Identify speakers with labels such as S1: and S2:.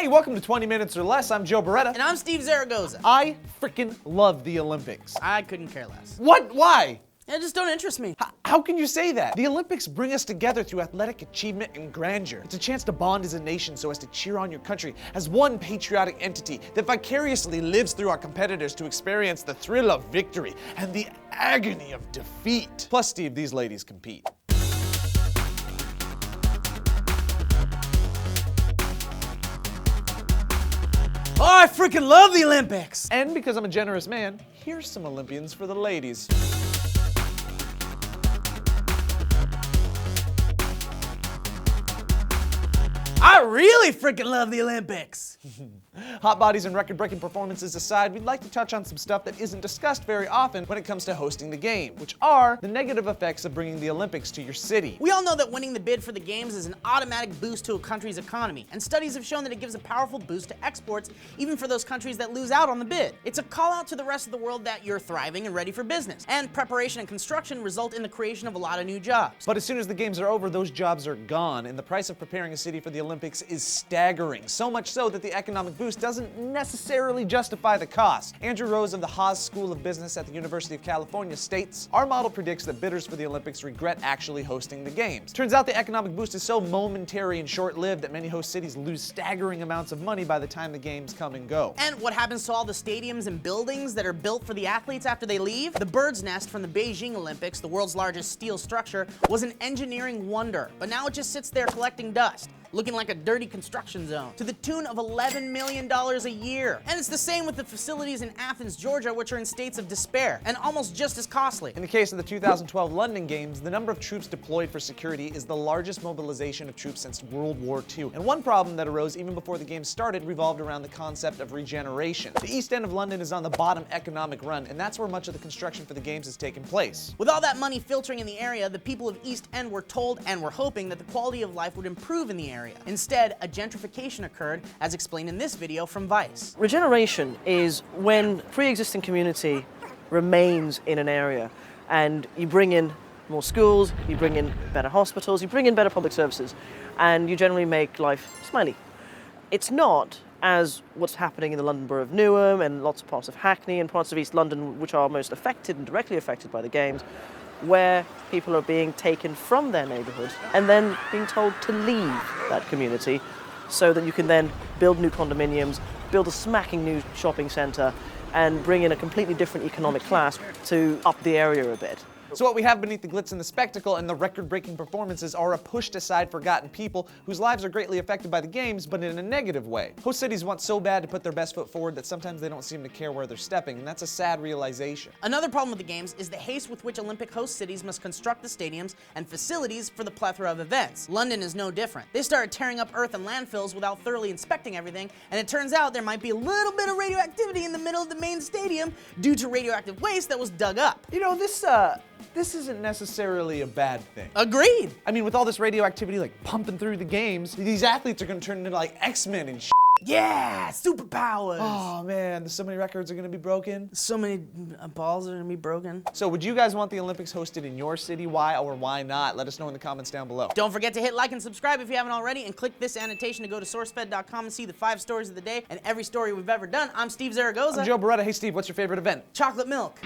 S1: welcome to 20 Minutes or Less. I'm Joe Beretta.
S2: And I'm Steve Zaragoza.
S1: I freaking love the Olympics.
S2: I couldn't care less.
S1: What? Why?
S2: It just don't interest me.
S1: How can you say that? The Olympics bring us together through athletic achievement and grandeur. It's a chance to bond as a nation so as to cheer on your country as one patriotic entity that vicariously lives through our competitors to experience the thrill of victory and the agony of defeat. Plus, Steve, these ladies compete.
S2: Oh, I freaking love the Olympics!
S1: And because I'm a generous man, here's some Olympians for the ladies.
S2: I really freaking love the Olympics!
S1: Hot bodies and record-breaking performances aside, we'd like to touch on some stuff that isn't discussed very often when it comes to hosting the game, which are the negative effects of bringing the Olympics to your city.
S2: We all know that winning the bid for the games is an automatic boost to a country's economy, and studies have shown that it gives a powerful boost to exports, even for those countries that lose out on the bid. It's a call out to the rest of the world that you're thriving and ready for business, and preparation and construction result in the creation of a lot of new jobs.
S1: But as soon as the games are over, those jobs are gone, and the price of preparing a city for the Olympics is staggering, so much so that the economic boost doesn't necessarily justify the cost. Andrew Rose of the Haas School of Business at the University of California states, "Our model predicts that bidders for the Olympics regret actually hosting the games. Turns out the economic boost is so momentary and short-lived that many host cities lose staggering amounts of money by the time the games come and go."
S2: And what happens to all the stadiums and buildings that are built for the athletes after they leave? The bird's nest from the Beijing Olympics, the world's largest steel structure, was an engineering wonder, but now it just sits there collecting dust, looking like a dirty construction zone, to the tune of $11 million a year. And it's the same with the facilities in Athens, Georgia, which are in states of despair, and almost just as costly.
S1: In the case of the 2012 London Games, the number of troops deployed for security is the largest mobilization of troops since World War II. And one problem that arose even before the games started revolved around the concept of regeneration. The East End of London is on the bottom economic run, and that's where much of the construction for the games has taken place.
S2: With all that money filtering in the area, the people of East End were told and were hoping that the quality of life would improve in the area. Instead, a gentrification occurred, as explained in this video from Vice.
S3: Regeneration is when pre-existing community remains in an area and you bring in more schools, you bring in better hospitals, you bring in better public services, and you generally make life smiley. It's not as what's happening in the London Borough of Newham and lots of parts of Hackney and parts of East London, which are most affected and directly affected by the games, where people are being taken from their neighborhood and then being told to leave that community so that you can then build new condominiums, build a smacking new shopping center, and bring in a completely different economic class to up the area a bit.
S1: So what we have beneath the glitz and the spectacle and the record-breaking performances are a pushed-aside forgotten people whose lives are greatly affected by the games, but in a negative way. Host cities want so bad to put their best foot forward that sometimes they don't seem to care where they're stepping, and that's a sad realization.
S2: Another problem with the games is the haste with which Olympic host cities must construct the stadiums and facilities for the plethora of events. London is no different. They started tearing up earth and landfills without thoroughly inspecting everything, and it turns out there might be a little bit of radioactivity in the middle of the main stadium due to radioactive waste that was dug up.
S1: You know, this isn't necessarily a bad thing.
S2: Agreed.
S1: I mean, with all this radioactivity like pumping through the games, these athletes are gonna turn into like X-Men and shit.
S2: Yeah, superpowers.
S1: Oh man, so many records are gonna be broken.
S2: So many balls are gonna be broken.
S1: So would you guys want the Olympics hosted in your city? Why or why not? Let us know in the comments down below.
S2: Don't forget to hit like and subscribe if you haven't already, and click this annotation to go to SourceFed.com and see the 5 stories of the day and every story we've ever done. I'm Steve Zaragoza.
S1: I'm Joe Beretta. Hey Steve, what's your favorite event?
S2: Chocolate milk.